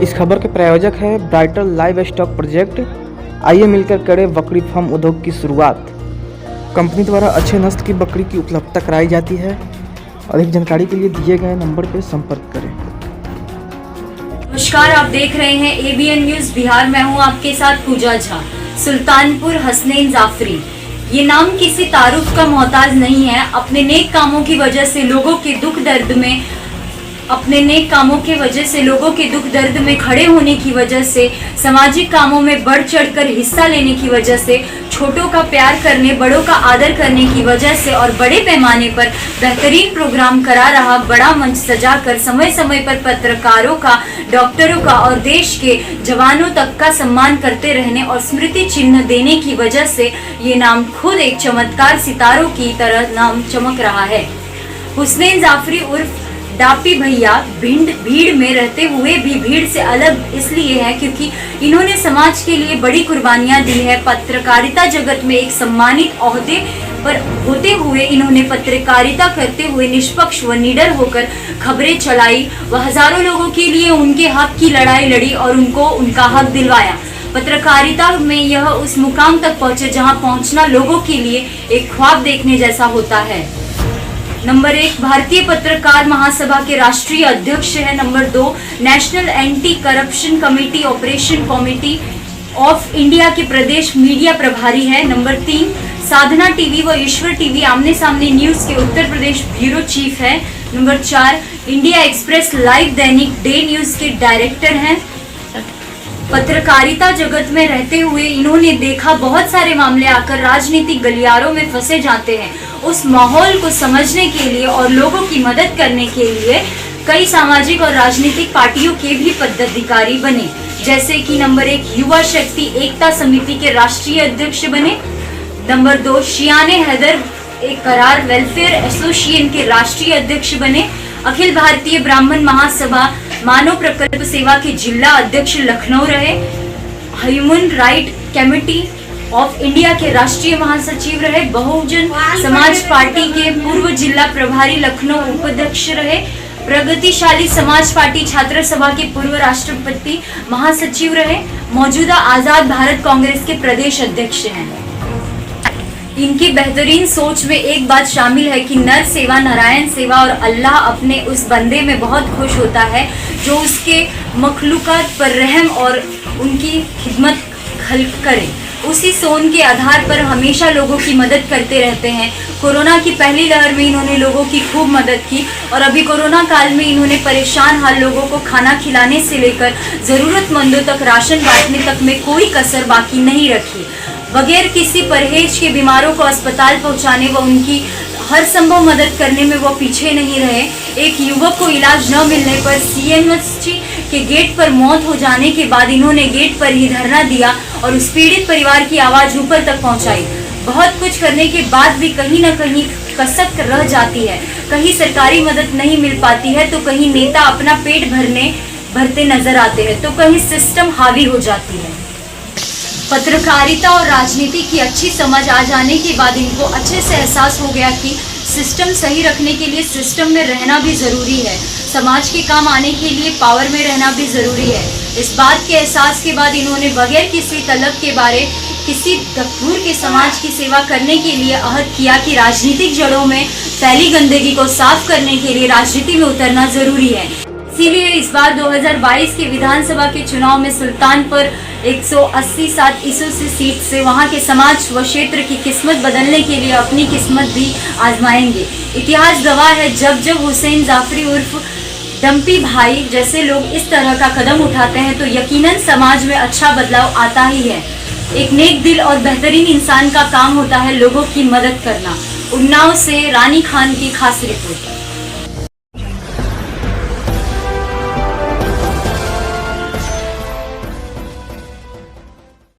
इस खबर के प्रायोजक है ब्राइटर लाइव स्टॉक प्रोजेक्ट। आइए मिलकर करें बकरी फार्म उद्योग की शुरुआत। कंपनी द्वारा अच्छे नस्ल की बकरी की उपलब्धता कराई जाती है। अधिक जानकारी के लिए दिए गए नंबर पर संपर्क करें। नमस्कार, आप देख रहे हैं ABN न्यूज बिहार। मैं हूं आपके साथ पूजा झा। सुल्तानपुर हसनैन जाफरी, ये नाम किसी तारुफ का मोहताज नहीं है। अपने नेक कामों की वजह से लोगों के दुख दर्द में खड़े होने की वजह से, सामाजिक कामों में बढ़ चढ़कर हिस्सा लेने की वजह से, छोटों का प्यार करने, बड़ों का आदर करने की वजह से और बड़े पैमाने पर बेहतरीन प्रोग्राम करा रहा, बड़ा मंच सजाकर समय समय पर पत्रकारों का, डॉक्टरों का और देश के जवानों तक का सम्मान करते रहने और स्मृति चिन्ह देने की वजह से ये नाम खुद एक चमत्कार सितारों की तरह नाम चमक रहा है। हुसनैन जाफरी उर्फ डापी भैया भीड़ में रहते हुए भी भीड़ से अलग इसलिए है क्योंकि इन्होंने समाज के लिए बड़ी कुर्बानियां दी है। पत्रकारिता जगत में एक सम्मानित ओहदे पर होते हुए इन्होंने पत्रकारिता करते हुए निष्पक्ष व निडर होकर खबरें चलाई व हजारों लोगों के लिए उनके हक की लड़ाई लड़ी और उनको उनका हक दिलवाया। पत्रकारिता में यह उस मुकाम तक पहुंचे जहां पहुंचना लोगों के लिए एक ख्वाब देखने जैसा होता है। नंबर 1, भारतीय पत्रकार महासभा के राष्ट्रीय अध्यक्ष है। Number 2, national anti corruption committee operation committee of India के प्रदेश मीडिया प्रभारी है। नंबर 3, साधना टीवी व ईश्वर टीवी आमने सामने न्यूज के उत्तर प्रदेश ब्यूरो चीफ है। नंबर 4, इंडिया एक्सप्रेस लाइव दैनिक डे न्यूज के डायरेक्टर हैं। पत्रकारिता जगत में रहते हुए इन्होंने देखा बहुत सारे मामले आकर राजनीतिक गलियारों में फंसे जाते हैं। उस माहौल को समझने के लिए और लोगों की मदद करने के लिए कई सामाजिक और राजनीतिक पार्टियों के भी पदाधिकारी बने, जैसे कि नंबर 1, युवा शक्ति एकता समिति के राष्ट्रीय अध्यक्ष बने। नंबर 2, शियाने हैदर एक करार वेलफेयर एसोसिएशन के राष्ट्रीय अध्यक्ष बने। अखिल भारतीय ब्राह्मण महासभा मानव प्रकल्प सेवा के जिला अध्यक्ष लखनऊ रहे। Human right committee of India के राष्ट्रीय महासचिव रहे। बहुजन समाज पार्टी के पूर्व जिला प्रभारी लखनऊ उपाध्यक्ष रहे। प्रगतिशाली समाज पार्टी छात्र सभा के पूर्व राष्ट्रपति महासचिव रहे। मौजूदा आजाद भारत कांग्रेस के प्रदेश अध्यक्ष हैं। इनकी बेहतरीन सोच में एक बात शामिल है कि नर सेवा नारायण सेवा और अल्लाह अपने उस बंदे में बहुत खुश होता है जो उसके मखलूकात पर रहम और उनकी खिदमत करे। उसी सोच के आधार पर हमेशा लोगों की मदद करते रहते हैं। कोरोना की पहली लहर में इन्होंने लोगों की खूब मदद की और अभी कोरोना काल में इन्होंने परेशान हाल लोगों को खाना खिलाने से लेकर जरूरतमंदों तक राशन बांटने तक में कोई कसर बाकी नहीं रखी। बगैर किसी परहेज के बीमारों को अस्पताल पहुंचाने व उनकी हर संभव मदद करने में वो पीछे नहीं रहे। एक युवक को इलाज न मिलने पर CMHC के गेट पर मौत हो जाने के बाद इन्होंने गेट पर ही धरना दिया और उस पीड़ित परिवार की आवाज ऊपर तक पहुंचाई। बहुत कुछ करने के बाद भी कहीं न कहीं कसक रह जाती है। कहीं सरकारी मदद नहीं मिल पाती है तो कहीं नेता अपना पेट भरते नजर आते हैं तो कहीं सिस्टम हावी हो जाती है। पत्रकारिता और राजनीति की अच्छी समझ आ जाने के बाद इनको अच्छे से एहसास हो गया कि सिस्टम सही रखने के लिए सिस्टम में रहना भी ज़रूरी है। समाज के काम आने के लिए पावर में रहना भी ज़रूरी है। इस बात के एहसास के बाद इन्होंने बगैर किसी तलब के बारे किसी दूर के समाज की सेवा करने के लिए अहद किया कि राजनीतिक जड़ों में फैली गंदगी को साफ करने के लिए राजनीति में उतरना ज़रूरी है। इसीलिए इस बार 2022 के विधानसभा के चुनाव में सुल्तानपुर 187 ईसुसी सीट से वहां के समाज व क्षेत्र की किस्मत बदलने के लिए अपनी किस्मत भी आजमाएंगे। इतिहास गवाह है, जब जब हुसैन जाफरी उर्फ डम्पी भाई जैसे लोग इस तरह का कदम उठाते हैं तो यकीनन समाज में अच्छा बदलाव आता ही है। एक नेक दिल और बेहतरीन इंसान का काम होता है लोगों की मदद करना। उन्नाव से रानी खान की खास रिपोर्ट।